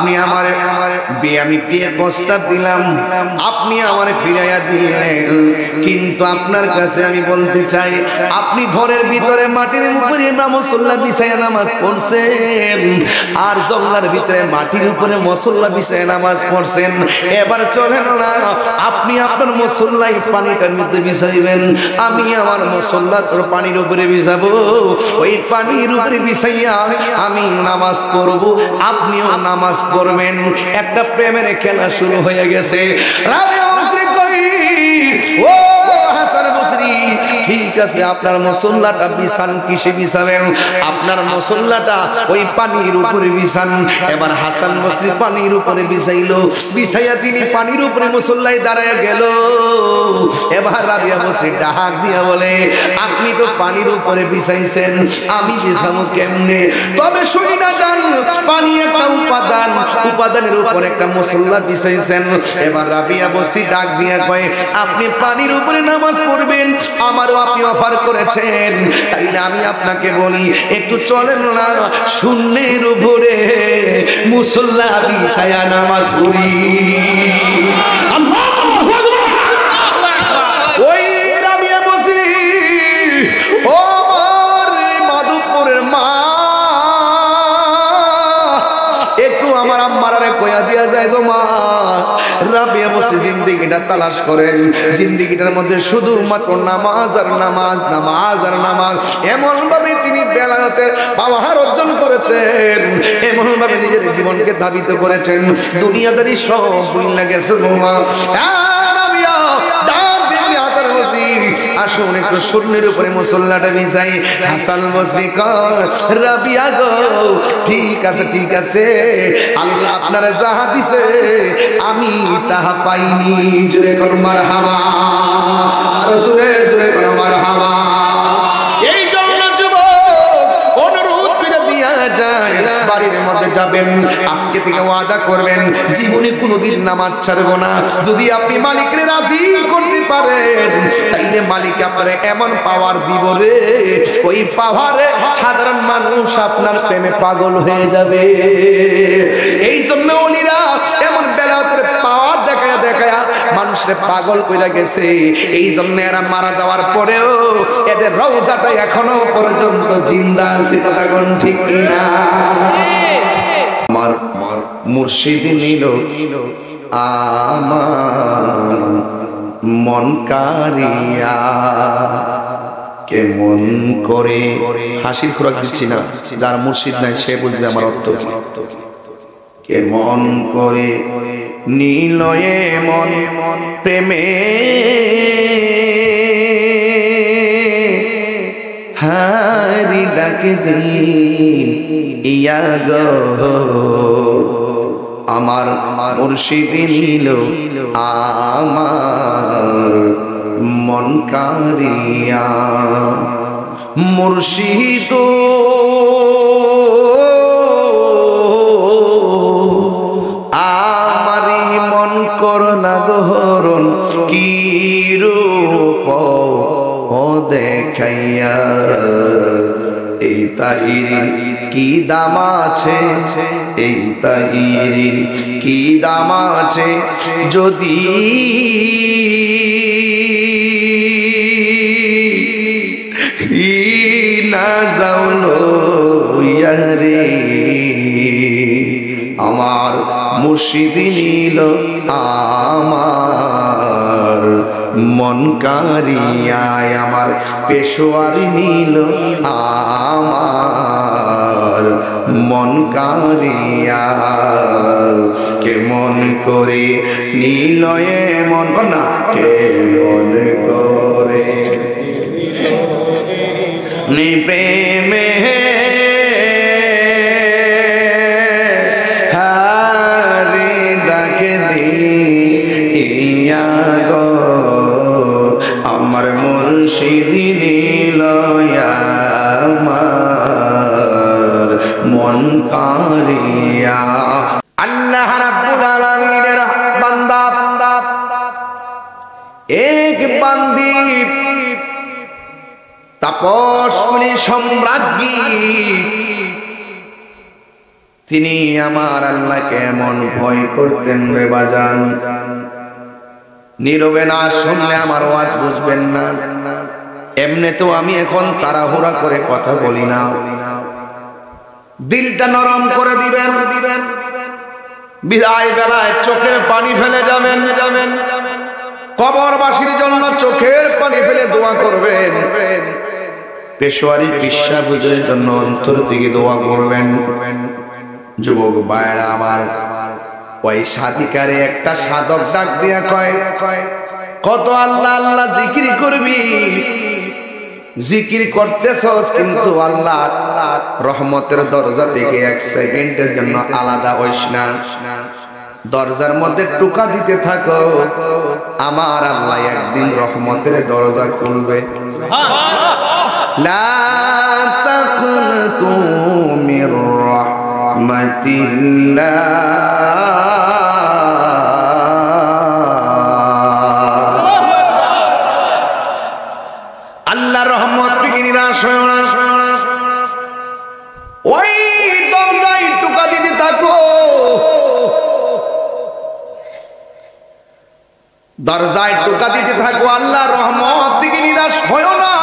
আপনি আমারে আমি বিয়ের প্রস্তাব দিলাম, আপনি আমারে ফিরাইয়া দিলেন, কিন্তু আপনার কাছে আমি বলতে চাই, আপনি ঘরের ভিতরে মাটির উপরে মুসল্লা বিছায়া নামাজ পড়ছেন, আর জঙ্গলার ভিতরে মাটির উপরে মুসল্লা বিছায়া নামাজ পড়ছেন। এবার চলেন না, আপনি আপনার মুসল্লাই পানিটার মধ্যে বিছাইবেন, আমি আমার মুসল্লা তোর পানির উপরে বিছাবো। ওই পানির উপরে বিছাইয়া আমি নামাজ পড়ব, আপনিও নামাজ পড়বেন। একটা প্রেমের খেলা শুরু হয়ে গেছে। রাবিয়া বসরি কই, ও হাসান বসরি, ঠিক আছে, আপনার মুসল্লাটা বিছান, কিসে বিছাবেন? আপনার মুসল্লাটা ওই পানির উপরে বিছান। এবার হাসান বসরি পানির উপরে বিছাইলো, বিছাইয়া তিনি পানির উপরে মুসল্লায় দাঁড়ায় গেল। এবার রাবিয়া বসরি ডাক দিয়া বলে, আপনি তো পানির উপরে বিছাইছেন, আমি বিছাবো কেমনে? তবে শুনি না যান, পানি একটা উপাদান, উপাদানের উপর একটা মুসল্লা বিছাইছেন। এবার রাবিয়া বসরি ডাক দিয়া কয়, আপনি পানির উপরে নামাজ পড়বেন, আমারও আপনি অফার করেছেন, তাইলে আমি আপনাকে বলি, একটু চলেন না, শূন্যের উপরে মুসল্লা বিছায়া নামাজ পড়ি। ওই রাবিয়া বসরি, ও মাধবপুরের মা, একটু আমার আম্মারে কয়া দিয়া যায় গো মা। রাবিয়া বসরি জিন্দেগিটা তালাশ করেন, জিন্দেগিটার মধ্যে শুধুমাত্র নামাজ আর নামাজ, নামাজ আর নামাজ। এমন ভাবে তিনি বেলায়েতের পাওয়ার অর্জন করেছেন, এমন ভাবে নিজের জীবনকে ধাবিত করেছেন, দুনিয়াদারি সব ভুলে গেছে গো মা। আসুন একটু শূন্যের উপরে মুসল্লাটা বিছাই। হাসান বসরি কয়, রাবিয়া গো, ঠিক আছে ঠিক আছে, আল্লাহ আপনারা যাহা দিছে আমি তাহা পাইনি। জোরে কর মারহাবা, আর জোরে জোরে কর মারহাবা। এই জন্য যুবক অনুরোধ করে দিয়া যায়, বাড়ির মধ্যে যাবেন, আজকে থেকে ওয়াদা করবেন জীবনে কোনোদিন নামাজ ছাড়বো না। যদি আপনি মালিকরে রাজি করতে পারেন, তাইলে মালিক আপনারে এমন পাওয়ার দিব রে, ওই পাওয়ারে সাধারণ মানুষ আপনার প্রেমে পাগল হয়ে যাবে। এই জন্য ওলিরা এমন বেলায়েতের পাওয়ার দেখায়া দেখায়া মানুষরে পাগল কইরা গেছে। এই জন্য এরা মারা যাওয়ার পরেও এদের রওজাটা এখনো পর্যন্ত জিন্দা আছে। কথা কোন ঠিক কিনা? আমার মুর্শিদ নিল আমার মন কারিয়া, কেমন করে, হাসির খোরাক দিচ্ছি না, যার মুর্শিদ নাই সে বুঝবে আমার অর্থ। কেমন করে নীলয়ে মন প্রেমে হারি ডাকে দিন ইয়া গো, আমার মুর্শিদ নিল আমার মন কারিয়া। মুর্শিদ আমারি মন করলা গহরণ, কি রূপ দেখাইয়া, এই তাহিরির কি দাম আছে, এই তাহিরির কি দাম আছে, যদি না যাও লইয়া রে। আমার মুর্শিদ নিল আমার মন কারিয়ায়, আমার পেশোয়ারি নিল আমার মন কারিয়া। কেমন করে নীলয়ে মন না, কেমন করে নি প্রেমে হারে ডাকে দিয়া গো, আমার মুর্শিদ নিল আমার মন কারিয়া। আল্লাহ রাব্বুল আলামিনের বান্দা, এক বান্দি তাপসমণি সম্রাজ্ঞী, তিনি আমার আল্লাহকে এমন ভয় করতেন রে বাজান, নীরবে না শুনলে আমার ওয়াজ বুঝবেন না। এমনিতেও আমি এখন তাড়াহুড়া করে কথা বলি না, দিলটা নরম করে দিবেন। বিদায় বেলায় চোখের পানি ফেলে যাবেন, কবরবাসীর জন্য চোখের পানি ফেলে দোয়া করবেন, পেশোয়ারি বিশ্বাস হুজুরের জন্য অন্তর থেকে দোয়া করবেন। যুবক ভাইরা আমার, ওই সাধিকারে একটা সাধক ডাক দিয়া কয়, কত আল্লাহ আল্লাহ জিকির করবি, জিকির করতেছস কিন্তু আল্লাহ রহমতের দরজা থেকে এক সেকেন্ডের জন্য আলাদা হইস না, দরজার মধ্যে টুকা দিতে থাকো, আমার আল্লাহ একদিন রহমতের দরজা খুলবে। লা তাকুনতু মির রাহমাতিল্লাহ, আল্লাহ রহমত থেকে নিরাশ হয় না, ওই দরজায় টুকা দিতে থাকো, দরজায় টুকা দিতে থাকো, আল্লাহ রহমত থেকে নিরাশ হয় না।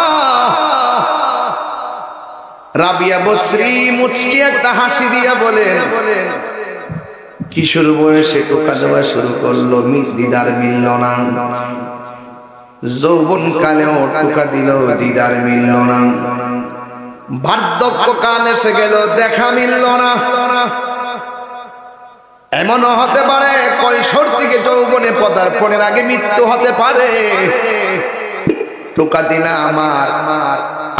রাবিয়া বসরি মুচকি একটা হাসি দিয়া বলেন, কিশোর বয়সে টোকা দেওয়া শুরু করলো, দিদার মিলল না, যৌবন কালেও টোকা দিল, দিদার মিলল না, বার্ধক্য কাল এসে গেল, দেখা মিলল না। এমনও হতে পারে কৈশোর থেকে যৌবনে পদার্পণের আগে মৃত্যু হতে পারে। টোকা দিলা আমার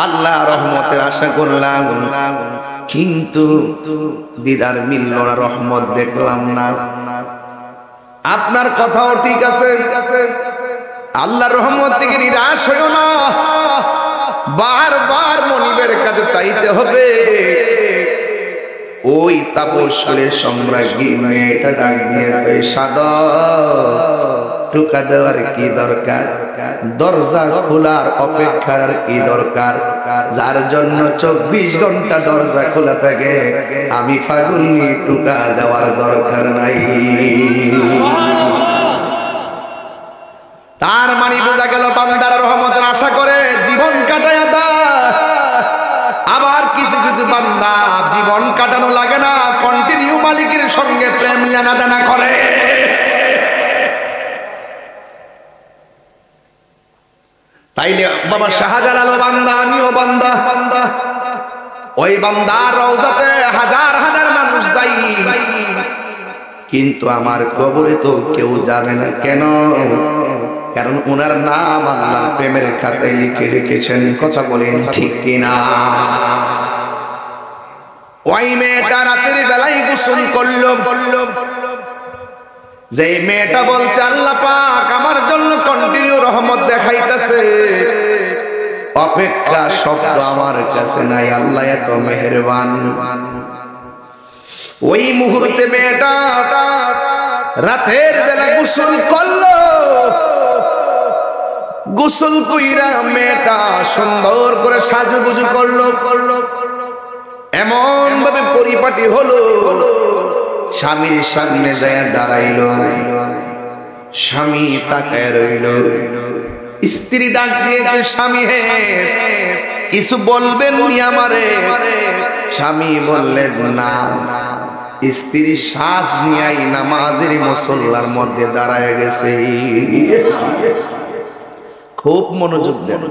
আল্লাহ রহমতের আশা করলাম, কিন্তু দিদার মিলল না, রহমত দেখলাম না। আপনার কথাও ঠিক আছে, আল্লাহ রহমত থেকে নিরাশ হইও না, বারবার মনিবের কাছে চাইতে হবে। ওই তাপসের সম্রাজ্ঞী মেয়েটা ডাক দিয়ে সাধক, টোকা দেওয়ার কি দরকার, দরজা খোলার অপেক্ষার কি দরকার, যার জন্য 24 ঘন্টা দরজা খোলা থাকে, আমি ফাগুনি, টোকা দেওয়ার দরকার নাই। তার মানে বোঝা গেল বান্দার রহমতের আশা করে জীবন কাটায় দেয়। আবার কিছু কিছু বান্দা জীবন কাটানো লাগে না, কন্টিনিউ মালিকের সঙ্গে প্রেম লেনাদেনা করে। তাইলে বাবা শাহজালাল বান্দা, আমিও বান্দা, ওই বান্দার রওজাতে হাজার হাজার মানুষ যাই, কিন্তু আমার কবরে তো কেউ যাবে না। কেন? কারণ ওনার নাম আল্লাহ প্রেমের খাতায় লিখে রেখেছেন। কথা বলেন ঠিক কিনা? ওই মেয়েটা রাতের বেলায় গোসল করলো, যে মেয়েটা বলছে আল্লাহ পাক আমার জন্য কন্টিনিউ রহমত দেখাইতেছে, অপেক্ষা শব্দ আমার কাছে নাই, আল্লাহ এত মেহেরবান। ওই মুহূর্তে মেয়েটা রাতের বেলা গোসল করলো, গোসল কইরা মেয়েটা সুন্দর করে সাজুগুজু করলো, এমন ভাবে পরিপাটি হলো, স্বামীর সামনে যায় দাঁড়াইলো, স্বামী তাকায় রইল। স্ত্রী ডাক দিয়ে, স্বামী হে কিছু বলবেন আমারে? স্বামী বললেন না। স্ত্রী শ্বাস নিয়াই নামাজের মুসল্লার মধ্যে দাঁড়ায় গেছে। খুব মনোযোগ দেন,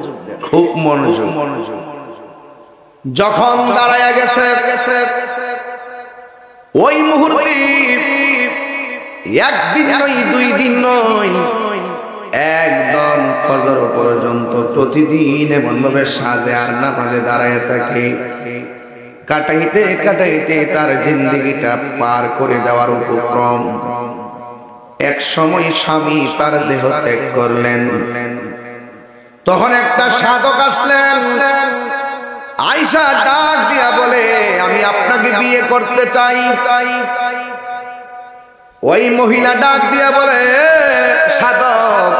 খুব মনোযোগ। যখন দাঁড়ায় গেছে, ওই মুহূর্তে একদিন নয়, 2 দিন নয়, একদম ফজর পর্যন্ত প্রতিদিন এমন ভাবে সাজে আর নামাজে দাঁড়ায় থাকে। কাটাইতে কাটাইতে তার জিন্দেগিটা পার করে দেওয়ার উপক্রম। এক সময় স্বামী তার দেহ ত্যাগ করলেন। তখন একটা সাধক আসলেন, আয়েশা ডাক দিয়া বলে আমি আপনাকে বিয়ে করতে চাই। ওই মহিলা ডাক দিয়া বলে সাধক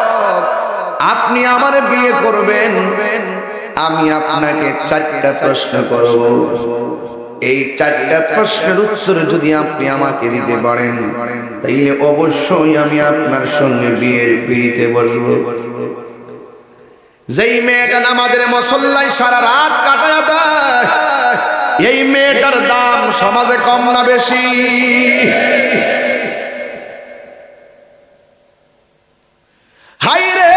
আপনি আমারে বিয়ে করবেন, আমি আপনাকে 4টা প্রশ্ন করব। এই চারটা প্রশ্নের উত্তর যদি আপনি আমাকে দিতে পারেন তাইলে অবশ্যই আমি আপনার সঙ্গে বিয়ের পিড়িতে বসবো। যেই মেয়েটা আমাদের মুসল্লায় সারা রাত কাটায় দেয়, এই মেয়েটার দাম সমাজে কম না বেশি? হাইরে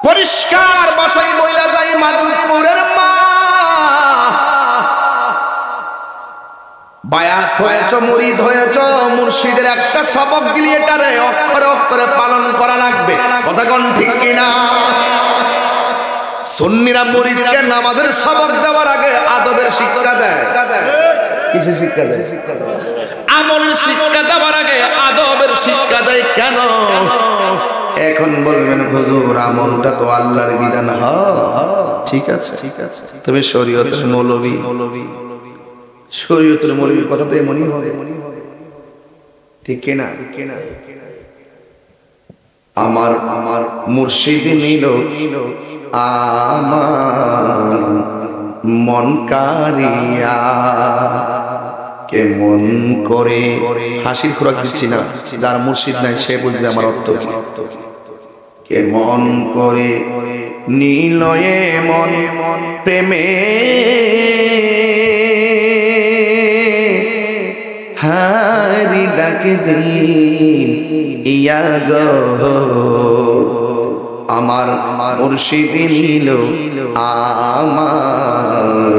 পরিষ্কার বাসায় বইলা যায় মাদুরপুরের মা, বায়াত হয়েছ, মুরিদ হয়েছ, মুর্শিদের একটা সবক দিলে এটারে অক্ষরে অক্ষরে পালন করা লাগবে। কথা কোন ঠিক কিনা? সুন্নিরা মুরিদকে নামাজের সবক দেওয়ার আগে আদবের শিক্ষা দেয়। কিসের শিক্ষা দেয়? আমলের শিক্ষা দেওয়ার আগে আদবের শিক্ষা দেয়। কেন? এখন বলবেন হুজুর আমলটা তো আল্লাহর বিধান। ঠিক আছে, ঠিক আছে, তবে শরীয়তের মৌলবী, শরীয়তের মৌলবী কথাতে মনে হবে, ঠিক কিনা? আমার আমার মুর্শিদ নিল আমার মন কারিয়া, কেমন করে, হাসির খোরাক দিচ্ছি না, যার মুর্শিদ নাই সে বুঝবে আমার অর্থ। কেমন করে নীলয়ে মন প্রেমে হারি ডাকে দিন ইয়া গো, আমার মুর্শিদ নিল আমার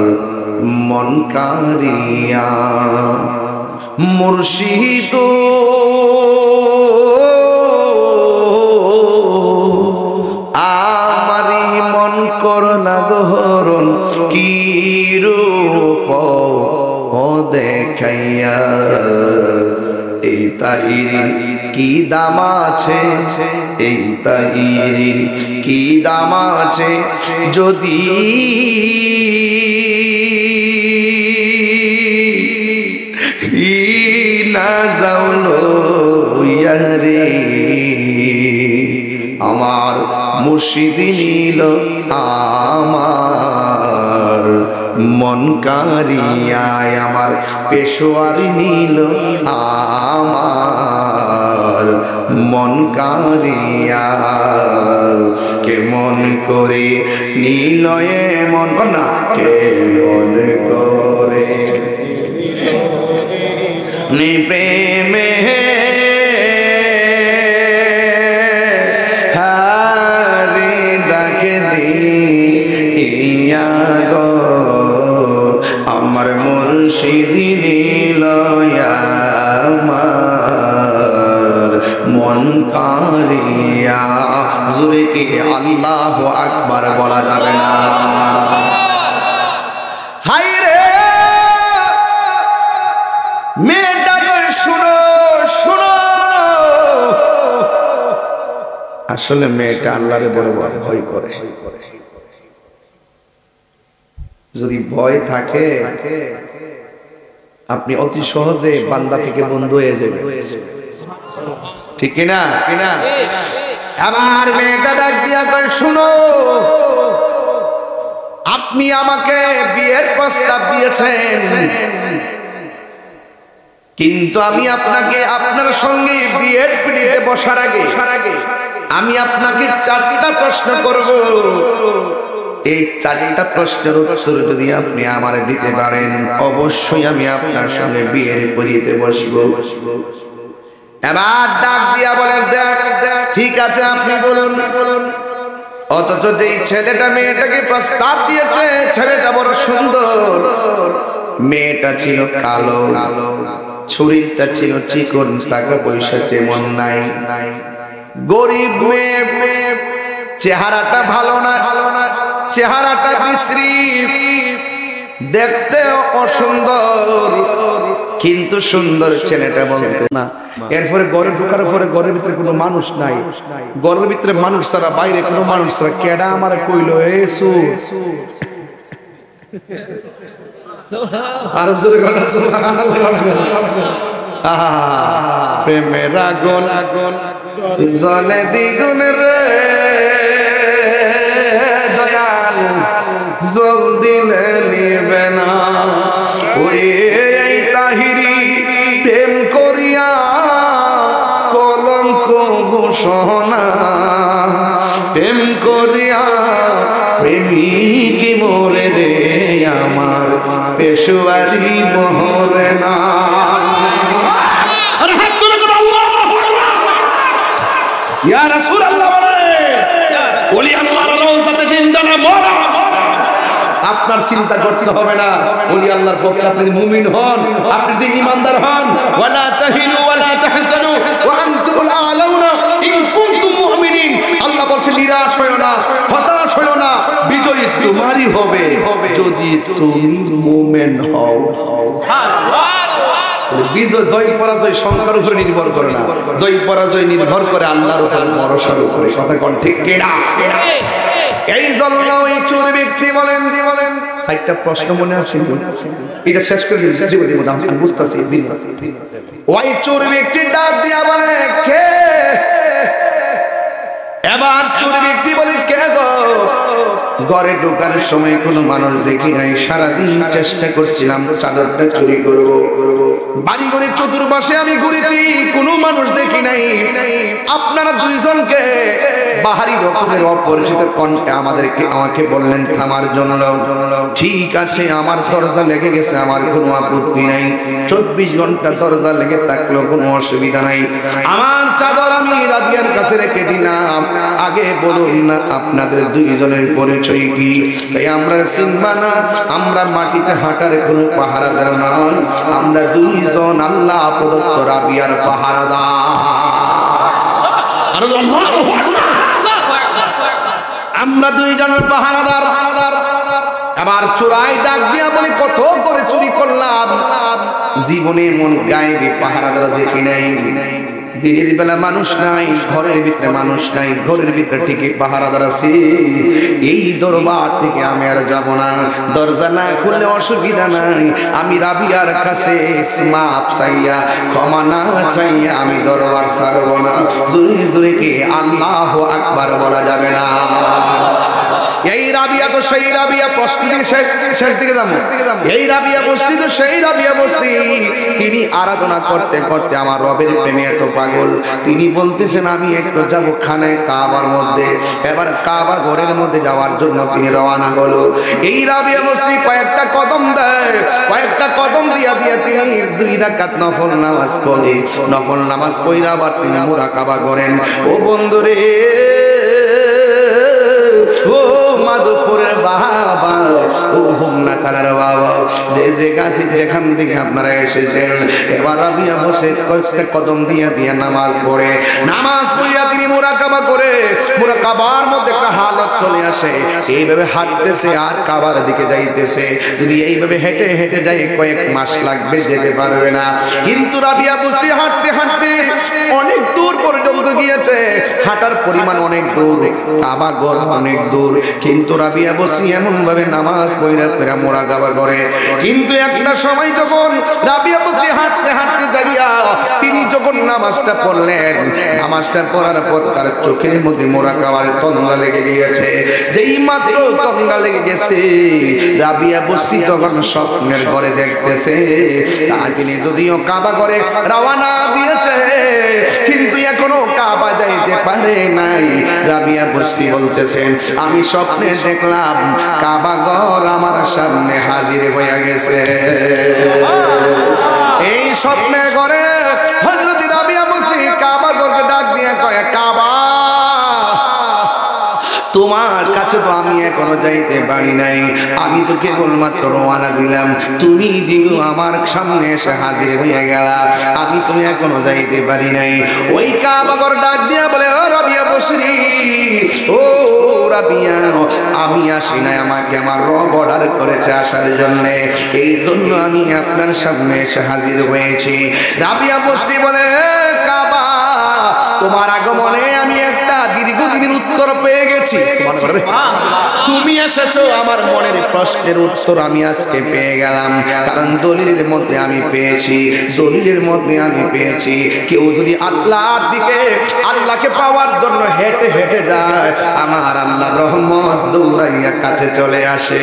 মন কারিয়া। মুর্শিদ আমারি মন করলা গহরণ, কি রূপ দেখাইয়া, এই তাহিরির কি দাম আছে, এই তাহিরির কি দাম আছে, যদি না যাওলো ইয়ারে, আমার মুর্শিদ নিল আমার মন কারিয়ায়, আমার পেশোয়ারি নিল আমার মন কারিয়া। কেমন করে নীলয়ে মন না, কেমন করে প্রেমে হারে ডাকে দিয়া গো, আমার মুর্শিদ নিল আমার মন কারিয়া। জোরে কি আল্লাহু আকবার বলা যাবে না? হাইরে মেয়েটা শুনো শুনো, আসলে মেয়েটা আল্লাহরে বড় বড় ভয় করে। যদি ভয় থাকে আপনি অতি সহজে বান্দা থেকে বন্ধু হয়ে যাবেন, ঠিক কিনা? আমার মেয়েটা ডাক দিয়া কয়, শুনো, আপনি আমাকে বিয়ের প্রস্তাব দিয়েছেন, কিন্তু আমি আপনাকে আপনার সঙ্গে বিয়ের পিড়িতে বসার আগে আমি আপনাকে চারটা প্রশ্ন করব। এই চারটা প্রশ্নের উত্তর যদি আপনি আমারে দিতে পারেন অবশ্যই আমি আপনার সঙ্গে বিয়ের পিড়িতে বসবো। এবার ডাক দিয়া বলেন, ঠিক আছে আপনি বলুন। অথচ যেই ছেলেটা মেয়েটাকে প্রস্তাব দিয়েছে ছেলেটা বড় সুন্দর, মেয়েটা ছিল কালো, শরীরটা ছিল চিকন, টাকা পয়সা তেমন নাই, গরিব মেয়ে, চেহারাটা ভালো না, চেহারাটা বিশ্রী, দেখতে অসুন্দর, কিন্তু সুন্দর ছেলেটা বলতে না। এরপরে ঘরে ঢোকার পরে ঘরের ভিতরে কোনো মানুষ নাই, ঘরের ভিতরে মানুষ ছাড়া বাইরে কোনো মানুষ ছাড়া কেডা আমার কইলো এসু আর জোরে গলা প্রেমের আগুন জলে দ্বিগুণ রে দয়াল জল দিলে নিবে না। ওরে এই তাহিরি প্রেম করিয়া কলঙ্ক ঘোষণা, প্রেম করিয়া প্রেমিক মোরে রে আমার পেশোয়ারি মোহরে না। ইয়া রাসূলুল্লাহ বলে ওলি আল্লাহর রওজাতে জিন্দা না মরা। আপনার চিন্তা করতে হবে না, ওলি আল্লাহর পক্ষে আপনি মুমিন হন, আপনি যদি ঈমানদার হন। ওয়ালা তাহিনু ওয়ালা তাহসানু ওয়া আনতুমুল আ'লাউনা ইন কুনতুম মুমিনিন। আল্লাহ বলছে নিরাশ হয়ো না, হতাশ হয়ো না, বিজয় তোমারই হবে যদি তুমি মুমিন হও। বিজয় জয় পরাজয় সংখ্যার উপরে নির্ভর করে না, জয় পরাজয় নির্ভর করে আল্লাহর উপর ভরসার উপরে। কথা কোন ঠিক কিনা? এই জন্য এই চোর ব্যক্তি বলেন একটা প্রশ্ন মনে আছে, এটা শেষ করে দিই, শেষ করে দিব, আমি বুঝতাছি। ওই চোর ব্যক্তি ডাক দিয়া বলে কে? এবার চোর ব্যক্তি বলে কে গো? ঘরে ঢোকার সময় কোনো মানুষ দেখি নাই, সারাদিন চেষ্টা করছিলাম চাদরটা চুরি করব, বাড়ি ঘরে চতুর্পাশে আমি ঘুরেছি, কোনো মানুষ দেখি নাই। আপনারা দুইজনকে বাহারি রকমের অপরিচিত কণ্ঠে আমাকে বললেন থামার জন্য। ঠিক আছে, আমার দরজা লেগে গেছে, আমার কোনো আপত্তি নাই, 24 ঘন্টা দরজা লেগে থাকলো, কোনো অসুবিধা নাই। আমার চাদর আমি রাবিয়ার কাছে রেখে দিলাম। আগে বলুন না আপনাদের দুইজনের পরিচয় কি? তাই আমরা চিনবা না, আমরা মাটিতে হাঁটার কোনো পাহারাদার নয়, আমরা দুইজন আল্লাহ প্রদত্ত রাবিয়ার পাহারাদার। আমরা দুইজনের পাহারাদার। আবার চোরাই ডাক দিয়া বলে কত করে চুরি করলাম, জীবনে মন গায়েবী পাহারাদার দেখি নাই। দিনের বেলা মানুষ নাই, ঘরের ভিতরে মানুষ নাই, ঘরের ভিতরে ঠিকই পাহারাদার আছে। এই দরবার থেকে আমি আর যাব না, দরজা না খুললে অসুবিধা নাই, আমি রাবিয়ার কাছে মাপ চাইয়া ক্ষমা না চাইয়া আমি দরবার ছাড়ব না। জোরে জোরে কি আল্লাহু আকবার বলা যাবে না? এই রাবিয়া তো সেই রাবিয়া, প্রশ্ন থেকে শেষ দিকে যাবো। এই রাবিয়া বস্তি তো সেই রাবিয়া বস্তি, তিনি আরাধনা করতে করতে আমার রবের প্রেমে এত পাগল, তিনি বলতেছেন আমি একটু যাবো খানে কাবার মধ্যে। এবার কাবা ঘরের মধ্যে যাওয়ার জন্য তিনি রওনা হলো। এই রাবিয়া বস্তি কয়েকটা কদম দেয়, কয়েকটা কদম দিয়া দিয়া তিনি 2 রাকাত নফল নামাজ পড়ে, নফল নামাজ পড়ে আবার তিনি মুরাকাবা করেন। ও বন্ধুরে, ও মাধবপুরের বাবা, ও হোমনা থানার বাবা, যে গাছি যেখান থেকে আপনারা এসেছেন, এবার রাবিয়া বসে কয়েকটা কদম দিয়া দিয়া নামাজ পড়ে, নামাজ পড়িয়া তিনি মুরাকাবা করে, মুরাকাবার মধ্যে একটা হালত চলে আসে। এইভাবে হাঁটতেছে আর কাবার দিকে যাইতেছে। যদি এইভাবে হেঁটে হেঁটে যাই কয়েক মাস লাগবে, যেতে পারবে না। কিন্তু রাবিয়া বসে হাঁটতে হাঁটতে অনেক দূর পর্যন্ত গিয়েছে, হাঁটার পরিমাণ অনেক দূর, কাবা ঘর অনেক দূর, কিন্তু রাবিয়া বসরি এমন ভাবে নামাজ পড়া তেরা মুরাকাবা করে। কিন্তু একটা সময় যখন রাবিয়া বসরি হাঁটতে হাঁটতে যাইয়া তিনি যখন নামাজটা পড়লেন, নামাজটা পড়ার পর তার চোখের মধ্যে মুরাকাবার তন্দ্রা লেগে গিয়েছে। যেই মাত্র তন্দ্রা লেগে গেছে, রাবিয়া বসরি তখন স্বপ্নের ঘরে দেখতেছে তিনি যদিও কাবা ঘরে রওনা দিয়েছে, কিন্তু এখনো কাবা যাইতে পারে নাই। রাবিয়া বসরি বলতেছেন আমি স্বপ্নে দেখলাম কাবা ঘর আমার সামনে হাজির হয়ে গেছে। এই স্বপ্নের ঘরে হযরত রাবিয়া বসরি কাবা ঘরকে ডাক দিয়ে কয়, কাবা তোমার কাছে তো আমি এখনো যাইতে পারি নাই, আমি তো কেবলমাত্র রওনা দিলাম, তুমি দিগো আমার সামনে এসে হাজির হয়ে গেলা, আমি তুমি এখনো যাইতে পারি নাই। ওই কাবা ঘর ডাক দিয়া বলে, ও রাবিয়া বসরি, ও রাবিয়া, আমি আসি নাই, আমাকে আমার রব অর্ডার করেছে আসার জন্য, এই জন্য আমি আপনার সামনে এসে হাজির হয়েছি। রাবিয়া বসরি বলে, কাবা তোমার আগমনে আমি একটা দীর্ঘদিনের উত্তর পেয়ে গেছি। তুমি এসেছো আমার মনের প্রশ্নের উত্তর আমি আজকে পেয়ে গেলাম, কারণ দলিলের মধ্যে আমি পেয়েছি, দলিলের মধ্যে আমি পেয়েছি কেউ যদি আল্লাহর দিকে, আল্লাহকে পাওয়ার জন্য হেঁটে হেঁটে যায়, আমার আল্লাহর রহমত দৌড়াইয়া কাছে চলে আসে।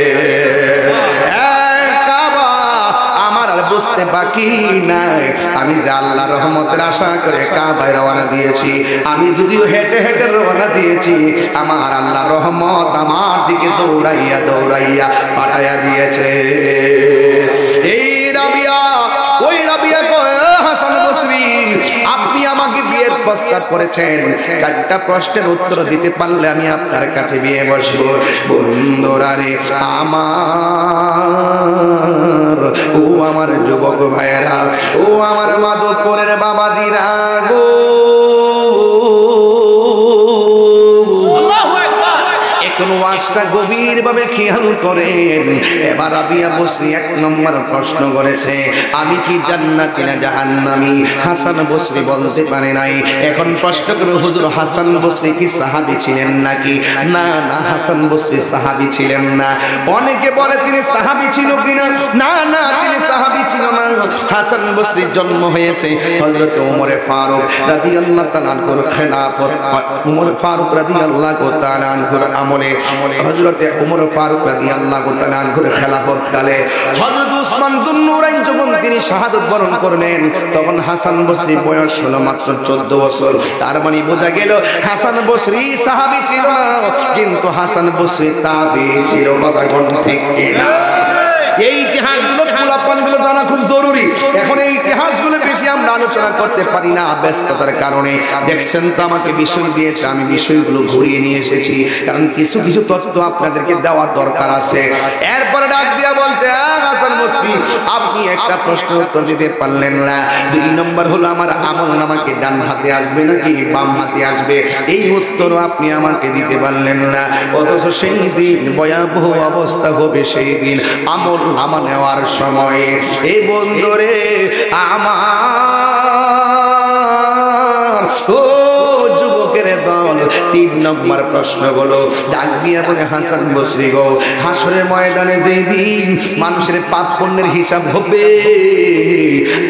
বুঝতে বাকি নাই আমি যে আল্লাহ রহমতের আশা করে কাবায় রওনা দিয়েছি, আমি যদিও হেঁটে হেঁটে রওনা দিয়েছি, আমার আল্লাহ রহমত আমার দিকে দৌড়াইয়া দৌড়াইয়া পাঠাইয়া দিয়েছে। এই রাবিয়া, ওই রাবিয়া কয় হাসান বসরি, আপনি আমাকে বিয়ের প্রস্তাব করেছেন, চারটা প্রশ্নের উত্তর দিতে পারলে আমি আপনার কাছে বিয়ে বসবো। বন্ধুরা রে আমার, ও আমার যুবক ভাইয়েরা, ও আমার মাধবপুরের বাবাজিরা গো, কোন ওয়াজটা গভীর ভাবে খেয়াল করেন। এবার রাবিয়া বসরি এক নম্বর প্রশ্ন করেছে, আমি কি জান্নাতি না জাহান্নামী? হাসান বসরি বলতে পারে নাই। এখন প্রশ্ন করে, হুজুর হাসান বসরি কি সাহাবী ছিলেন নাকি? না না, হাসান বসরি সাহাবী ছিলেন না। অনেকে বলে তিনি সাহাবী ছিল কিনা, না না তিনি সাহাবী ছিল না। হাসান বসরির জন্ম হয়েছে হযরত ওমর ফারুক রাদিয়াল্লাহু তাআলা আনহুর খেলাফত, ওমর ফারুক রাদিয়াল্লাহু তাআলা আনহুর আমলে, হযরতে ওমর ফারুক রাদিয়াল্লাহু তাআলা আনহুর খেলাফত কালে হযরত উসমান যুন্নুরাইন যখন তিনি শাহাদাত বরণ করলেন, তখন হাসান বসরির বয়স হলো মাত্র 14 বছর। তার মানে বোঝা গেল হাসান বসরি সাহাবী ছিল না, কিন্তু হাসান বসরি তাবী ছিল। কথা কোন ঠিক কিনা? এই ইতিহাসগুলো পোলাপানগুলো জানা খুব জরুরি। এখন এই ইতিহাসগুলো বেশি আমরা আলোচনা করতে পারি না ব্যস্ততার কারণে। দেখছেন তো আমাকে বিষয় দিয়েছে, আমি বিষয়গুলো ঘুরিয়ে নিয়ে এসেছি, কারণ কিছু কিছু তথ্য আপনাদেরকে দেওয়ার দরকার আছে। এরপরে ডাক দিয়া বলছে, হাসান বসরি আপনি একটা প্রশ্নের উত্তর দিতে পারলেন না। 2 নম্বর হলো আমার আমল নামাকে ডান হাতে আসবে নাকি বাম হাতে আসবে, এই উত্তরও আপনি আমাকে দিতে পারলেন না। অথচ সেই দিন ভয়াবহ অবস্থা হবে, সেই দিন আমল নামা নেওয়ার সময়। এই বন্ধুরে আমার, ও যুবকের দল, 3 নম্বর প্রশ্ন হলো ডাক দিয়া বলে, হাসান বসরি গো, হাসরের ময়দানে যেই দিন মানুষের পাপ পুণ্যের হিসাব হবে,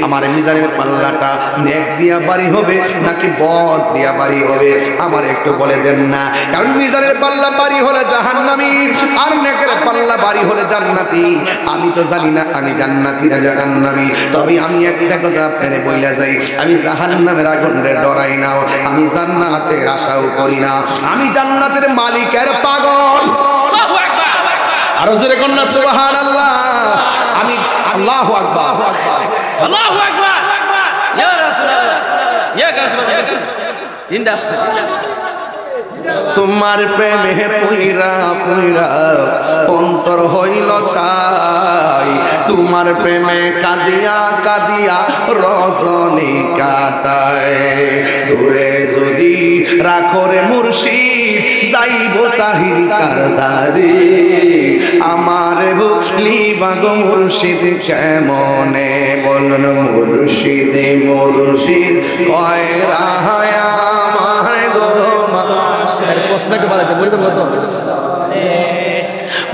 আমার মিজানের পাল্লাটা নেক দিয়া বাড়ি হবে নাকি বদ দিয়া বাড়ি হবে, আমার একটু বলে দেন না। কারণ মিজানের পাল্লা বাড়ি হলে জাহান্নামী, আর নেকের পাল্লা বাড়ি হলে জান্নাতি। আমি তো জানি না আমি জান্নাতি না জাহান্নামী, তবে আমি একটা কথা আপনাদের বইলা যাই, আমি জাহান্নামের আগুনের ডরাই না, আমি জান্নাতের আশাও করি না। আমি জান্নাতের মালিকের পাগল। আল্লাহু আকবার, আরো জোরে কন্যা সুবহানাল্লাহ। আমি আল্লাহু আকবার, আল্লাহু আকবার, ইয়া রাসূলুল্লাহ, ইয়া রাসূলুল্লাহ, ইন্দা তোমার প্রেমে পুইরা পুইরা অন্তর হইল ছাই, তোমার প্রেমে কাঁদিয়া কাঁদিয়া রজনী কাটায়। দূরে যদি রাখো রে মুর্শিদ, যাইব তাহির কারদারে, আমার বুঝলি বাগো মুর্শিদ কেমনে, বলুন মুর্শিদ মুর্শিদ কয় রাহায়া আমার গো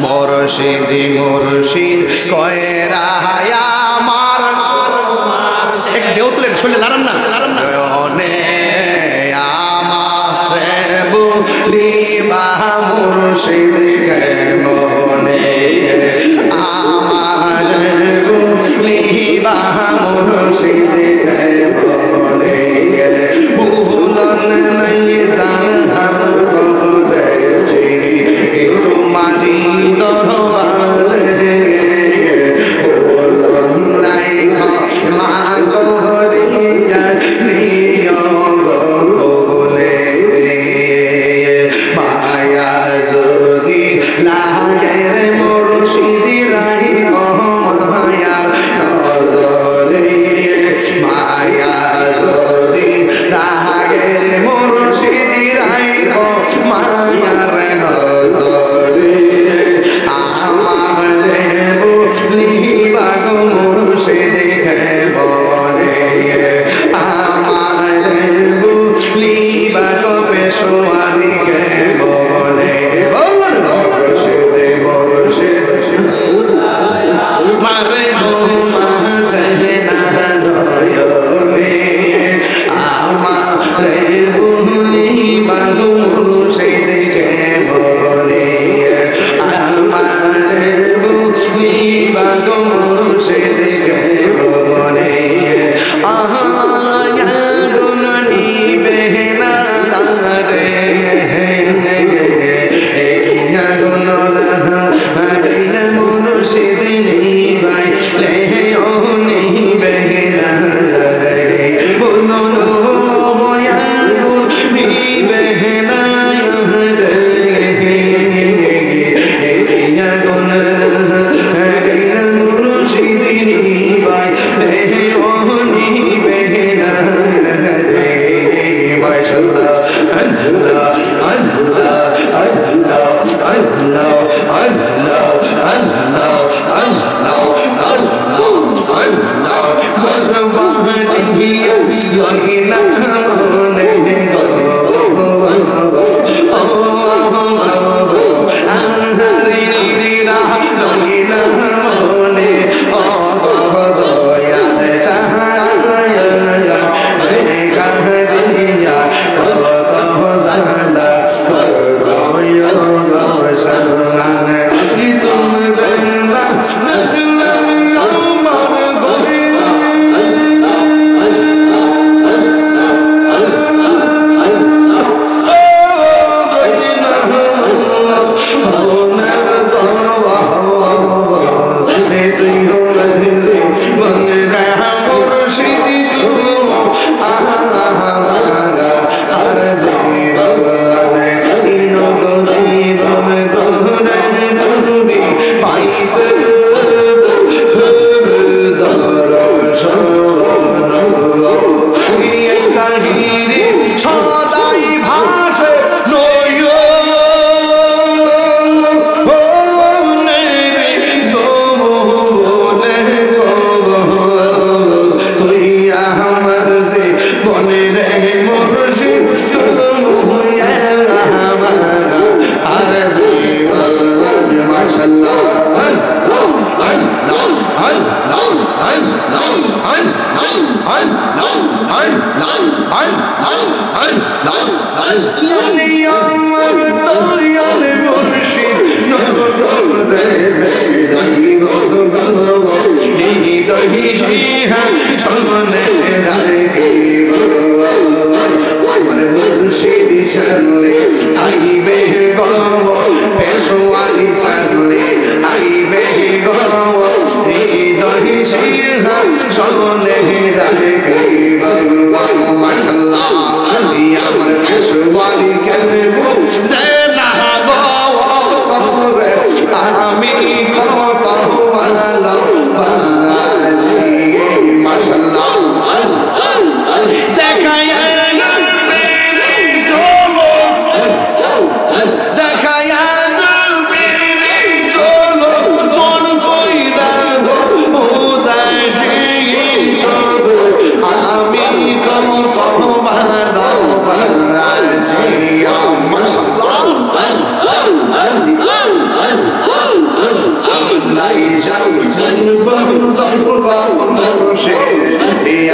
মুর্শিদ মুর্শিদ কয় রাহায়া আমার, এক ঢেউ তুলেন শুনলে লারান না, লারান না, আমার বুঝলি বা মুর্শিদ কেমনে, আমার বুঝলি বা মুর্শিদ কেমনে, ভুলন নাই জানহার কদরেছি তোমারি দরবারে, ভুলন নাই মা গরিয়া নিয় বলে, মায়া যদি মুর্শিদ কে ভবনে আয়া গুননি বেহনা রে কিয়া গুনলা গাইলা মুর্শিদ নেই ভাই লে ও নেই বেহনা রে বলো নো আয়া গুননি বেহনা রে কিয়া গুনলা গাইলা মুর্শিদ নেই ভাই লে ও নেই বেহনা রে মাশাআল্লাহ আল্লাহ আল্লাহ আল্লাহ আল্লাহ আল্লাহ আল্লাহ আল্লাহ আল্লাহ বরবাদিয়া লাগিনা নে গো আহারে নিরা লাগিনা নে ও দয়াল চাহায়া রে কাহ দিয়া কত জানা করোয় গর্শন কি তুমি বেলা নকলাম আমার গরে সদাই ভাসে তুই আমার যে বনে রে মুর্শিদ আর যে মাশাআল্লাহ আমার দয়াল মুর্শিদ নগরে হৃদয় সিহা সনে রাখে আমার মুর্শিদ চলে আইবে গো পেশোয়ারি চলে আইবে গো হৃদয় সিহা সনে রাখে মাশাআল্লাহ আমার পেশোয়ারি কেন না গো আমি কত ভালো মাশাআল্লাহ দেখায়া চলো দেখায়া চলো মন কইরা উদাসী আমি কত ভালো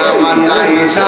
আমার নাইসা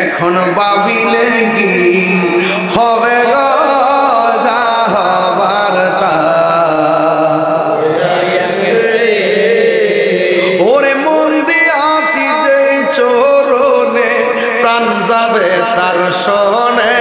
এখন ভাবিলে কি হবে গো যা হবার তা ওরে মন দিয়াছি যে চরণে প্রাণ যাবে তার শোনে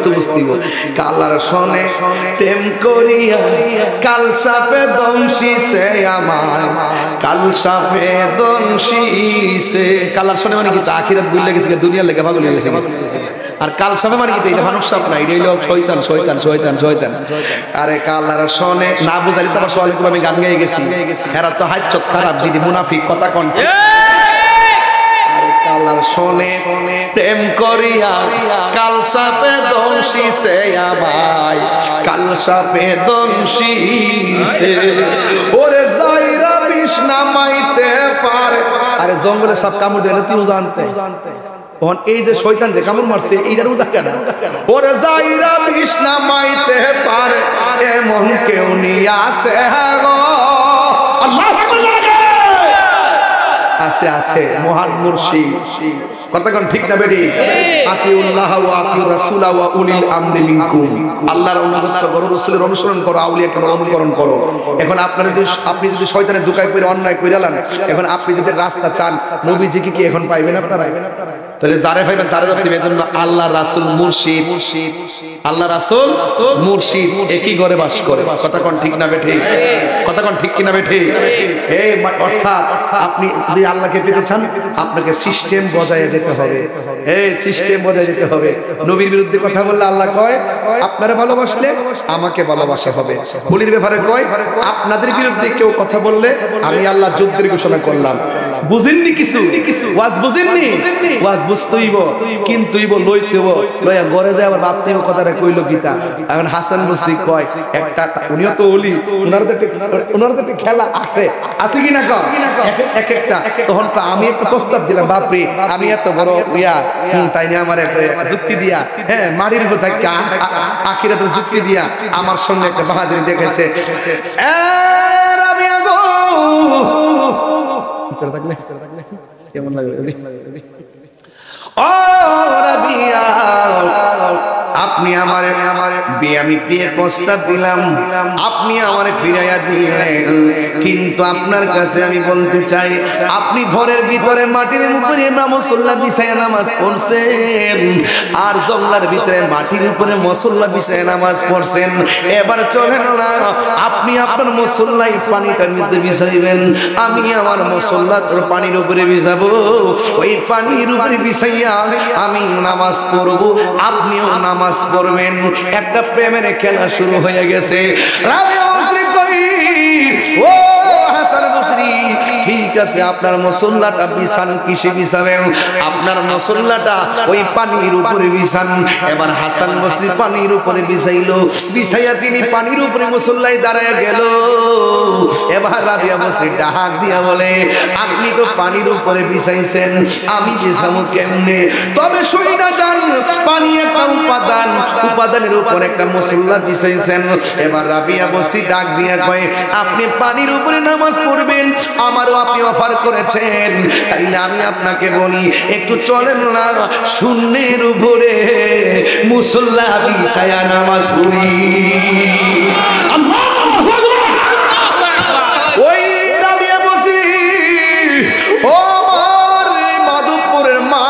অর্থ বুঝতিব কালার শোনে প্রেম করিয়া কাল সাপে দংশিছে আমায় কাল সাপে দংশিছে কালার শোনে মানে কি আখিরাত ভুলে গেছে দুনিয়ার লেগে পাগল হয়ে গেছে আর কাল সাপে মানে কি এটা মানুষ সাপ না এটা হলো শয়তান শয়তান শয়তান শয়তান আরে কালার শোনে না বুঝালি তো আবার সওয়াল করে আমি গান গেয়ে গেছি এরা তো হাজ্জত খারাপ জিদি মুনাফিক কথা কোন কালার শোনে প্রেম করিয়া কাল সাপে দংশিছে আমায় কাল সাপে দংশিছে ওরে যাইরা বিষ নামাইতে পারে আরে জঙ্গলে সব কামড় দেয় তুইও জানতে তখন এই যে শয়তান যে কামড় মারছে এইটার উজা কেন ওরে যাইরা বিষ নামাইতে পারে এমন কেউ নিয়ে আসে গো আল্লাহু আকবার আছে আছে মহান মুর্শিদ কতক্ষণ ঠিক না বেডি আতিউল্লাহ ওয়া আতিউর রাসূল ওয়া উলিল আমরি মিনকুম আল্লাহর অনুগত করো রাসূলের অনুসরণ করো আউলিয়াকে অনুকরণ করো এখন আপনি যদি শয়তানের ধোঁকায় পড়ে অন্যায় কইরালেন এখন আপনি যদি রাস্তা চান নবীজিকে কি এখন পাইবেন আপনারা তাহলে যারে পাইবেন তারে ধরতে হবে এজন্য আল্লাহর রাসূল মুর্শিদ আল্লাহ রাসূল মুর্শিদ একই ঘরে বাস করে কতক্ষণ ঠিক না বেঠি কতক্ষণ ঠিক কি না বেঠি এই অর্থাৎ আপনি যদি আল্লাহকে পেতে চান আপনাকে সিস্টেম বজায় যেতে হবে এই সিস্টেম বজায় যেতে হবে নবীর বিরুদ্ধে কথা বললে আল্লাহ কয় আপনারা ভালোবাসলে আমাকে ভালোবাসা হবে বলির ব্যাপারে কয় আপনাদের বিরুদ্ধে কেউ কথা বললে আমি আল্লাহ যুদ্ধের ঘোষণা করলাম বুঝেননি কিছু ওয়াজ বুঝেননি ওয়াজ বুঝতেইব কিন্তুইব লইতেইব লইয়া ঘরে যায় আবার ভাবতেইব কথাটা কইলো গীতা এখন হাসান বসরি কয় একটা উনিও তো ওলি ওনার তো খেলা আছে আছে কি না কও এক একটা তখন তো আমি একটা প্রস্তাব দিলাম বাপরে আমি এত বড় ইয়া তাই না আমার একটা যুক্তি দিয়া হ্যাঁ মারির কথা আখিরাতের যুক্তি দিয়া আমার সঙ্গে একটা বাহাদুরি দেখাইছে এ রাবিয়া গো কেমন লাগে ও রাবিয়া আপনি আমারে আমি বিয়ের প্রস্তাব দিলাম আপনি আমারে ফিরাইয়া দিলেন কিন্তু আপনার কাছে আমি বলতে চাই আপনি ঘরের ভিতরে মাটির উপরে মুসল্লা বিছায়া নামাজ পড়ছেন আর জঙ্গলার ভিতরে মাটির উপরে মুসল্লা বিছায়া নামাজ পড়ছেন এবার চলেন না আপনি আপনার মুসল্লাই পানিটার মধ্যে বিছাইবেন আমি আমার মুসল্লা তোর পানির উপরে বিছাবো ওই পানির উপরে বিছাইয়া আমি নামাজ পড়ব আপনিও নামাজ পড়বেন একটা প্রেমের খেলা শুরু হয়ে গেছে রাবিয়া বসরি কই ও হাসান বসরি ঠিক আছে আপনার মুসল্লাটা বিছান কিসে বিছাবেন আপনার মুসল্লাটা ওই পানির উপরে বিছান এবার হাসান বসরি পানির উপরে বিছাইলো বিছাইয়া তিনি পানির উপরে মুসল্লায় দাঁড়ায় গেল এবার রাবিয়া বসরি ডাক দিয়া বলে আপনি তো পানির উপরে বিছাইছেন আমি বিছাবো কেমনে তবে শুই না যান পানি একটা উপাদানের উপর একটা মুসল্লা বিছাইছেন এবার রাবিয়া বসরি ডাক দিয়া কয় আপনি পানির উপরে নামাজ পড়বেন আমারও আপনি অফার করেছেন তাইলে আমি আপনাকে বলি একটু চলেন না শূন্যের উপরে মুসল্লা বিছায়া নামাজ পড়ি ওই রাবিয়া বসরি ও মাধবপুরের মা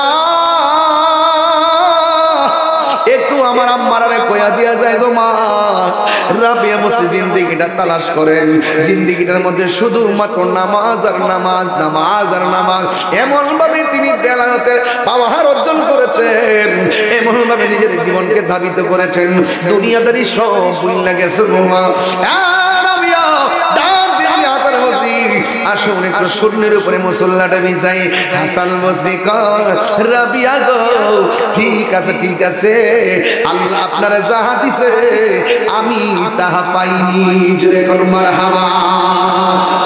একটু আমার আম্মারে কয়া দিয়া যায় গো মা রাবিয়া বসরি জিন্দেগিটা তালাশ করেন জিন্দেগিটার মধ্যে শুধুমাত্র নামাজ আর নামাজ নামাজ আর নামাজ এমন ভাবে তিনি বেলায়েতের পাওয়ার অর্জন করেছেন এমন ভাবে নিজের জীবনকে ধাবিত করেছেন দুনিয়াদারি সব ভুলে গেছে গো মা রাবিয়া ডাক দিয়ে হাসান বসরি আসুন একটু শূন্যের উপরে মুসল্লাটা বিছাই হাসান বসরি কয় রাবিয়া গো ঠিক আছে আল্লাহ আপনারা যাহা দিছে আমি তাহা পাইনি জোরে কোন মারহাবা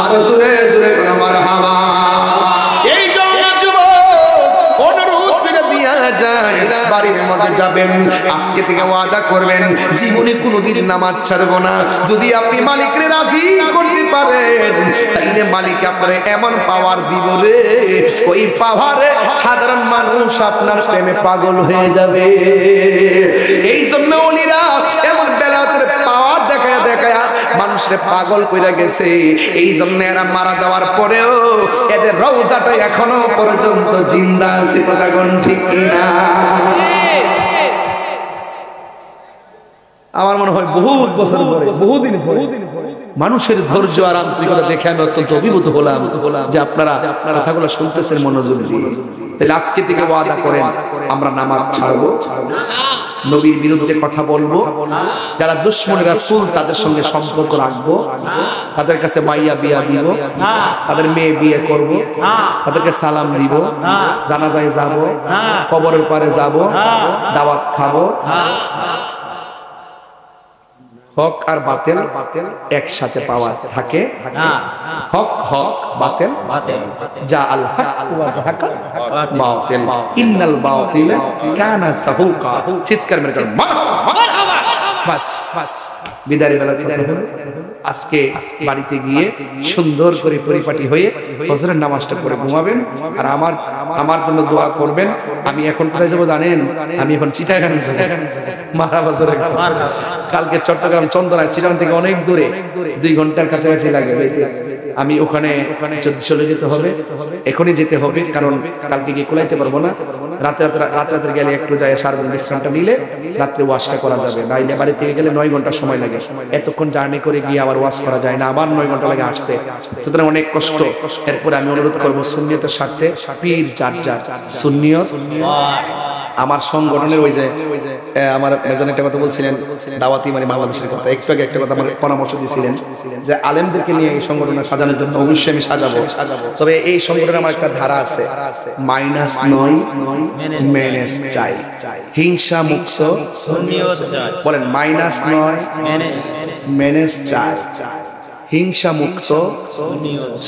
আর জোরে জোরে কোন মারহাবা এই জন্য যুবক অনুরোধ করে দিয়া যায় বাড়ির মধ্যে যাবেন আজকে থেকে ওয়াদা করবেন জীবনে কোনোদিন নামাজ ছাড়বো না যদি আপনি মালিককে রাজি করতে পারেন তাইলে মালিক আপনারে এমন পাওয়ার দিব রে ওই পাওয়ারে সাধারণ মানুষ আপনার প্রেমে পাগল হয়ে যাবে এই জন্য ওলিরা এমন বেলায়েতের পাওয়ার দেখায়া দেখায়া মানুষরে পাগল কইরা গেছে এই জন্য এরা মারা যাওয়ার পরেও এদের রওজাটা এখনো পর্যন্ত জিন্দা আছে কথা কোন ঠিক কিনা আমার মনে হয় বহুত বছর পরে, বহুদিন পরে মানুষের ধৈর্য আর আন্তরিকতা দেখে আমি অত্যন্ত অভিভূত হলাম যে আপনারা কথাগুলো শুনতেছেন মনোযোগ দিয়ে। তাহলে আজকে থেকে ওয়াদা করেন আমরা নামাজ ছাড়বো, নবীর বিরুদ্ধে কথা বলবো, যারা দুশমন রাসূল তাদের সঙ্গে সম্পর্ক রাখবো, তাদের কাছে মাইয়া বিয়া দিব, তাদের মেয়ে বিয়ে করব, তাদেরকে সালাম দিব, জানাজায় যাব, কবরের পারে যাব, দাওয়াত খাবো। হক আর বাতিল একসাথে পাওয়া থাকে, হক হক বাতিল যা আল হক ওয়া যাহাকা বাতিল ইন্নাল বাতিলা কানা সাহুকা। চিৎকার মেরে করেন মারহাবা। বাস বিদায় বেলা বিদায় হলো। আজকে বাড়িতে গিয়ে সুন্দর করে পরিপাটি হয়ে ফজরের নামাজটা পড়ে ঘুমাবেন। আর আমার জন্য দোয়া করবেন। আমি এখন কোথায় যাবো জানেন? আমি এখন চিটাগাং যাব। মারা বছরে কালকে চট্টগ্রাম চন্দনায়, চিটাগাং থেকে অনেক দূরে, 2 ঘন্টার কাছাকাছি লাগে। আমি ওখানে চলে যেতে হবে, এখনই যেতে হবে, কারণ কালকে গিয়ে কুলাইতে পারবো না। রাতে গেলে একটু যায় সারাদিন বিশ্রামটা নিলে রাত্রে ওয়াশটা করা যাবে। নাইলে বাড়ি থেকে গেলে 9 ঘন্টা সময় লাগে, এতক্ষণ জার্নি করে গিয়ে আবার ওয়াশ করা যায় না, আবার 9 ঘন্টা লাগে আসতে, সুতরাং অনেক কষ্ট। এরপরে আমি অনুরোধ করবো সুন্নিয়তের স্বার্থে পীর চার্জার সুন্নিয়ত আমার সংগঠনের ওই যে আমার মেজান একটা কথা বলছিলেন, দাওয়াতি মানে বাংলাদেশের কথা, একটু আগে একটা কথা আমার পরামর্শ দিয়েছিলেন যে আলেমদেরকে নিয়ে এই সংগঠন সাজানোর জন্য অবশ্যই আমি সাজাবো। তবে এই সংগঠনে আমার একটা ধারা আছে, -9 মেনেস চাই, হিংসা মুক্ত বলেন, -9 মেনেস চাই, হিংসা মুক্ত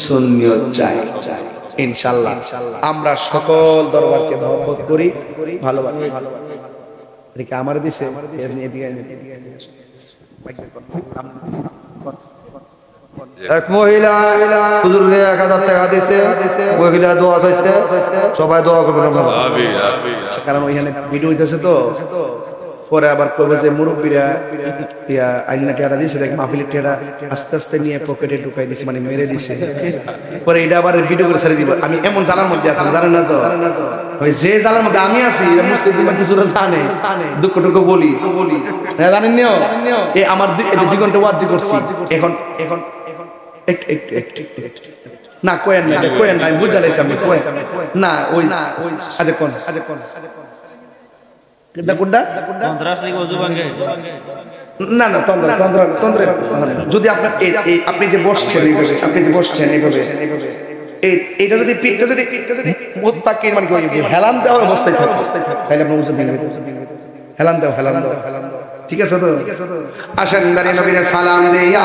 সুন্নিয়ত চাই। ইনশাআল্লাহ আমরা সকল দরবারকে মহব্বত করি, ভালোবাসি। এদিকে আমার দিছে, এক মহিলা হুজুরে 1000 টাকা দিয়েছে, মহিলা দোয়া চাইছে, সবাই দোয়া করবেন আপনারা। কারণ ওইখানে ভিডিও হইতেছে তো, পরে আবার কবে যে মুরব্বীরা আইনা টেরা দিছে, দেখ মাহফিলের টেরা আস্তে আস্তে নিয়ে পকেটে ঢুকাই দিছে, মানে মেরে দিছে। পরে এটা আবার ভিডিও করে ছেড়ে দিব। আমি এমন জানার মধ্যে আছি, জানেন না তো, ওই যে জানার মধ্যে আমি আছি, মুসলিম কিছুটা জানে, দুঃখ টুকু বলি, হ্যাঁ জানেন নিও। এই আমার 2 ঘন্টা ওয়াজ করছি, এখন না কোয়েন না, কোয়েন না, আমি বুঝালাইছি, আমি কোয়েন না, ওই আজ কোন না না তন্দ্র যদি আপনার আপনি যে বসছেন এইভাবে এইটা যদি মোত্তাকির মানে হেলান দেওয়া অবস্থায় থাকে, তাহলে আপনার বুঝতে হেলান দাও। ঠিক আছে তো? আসেন দাঁড়িয়ে নবীর সালাম দেয়া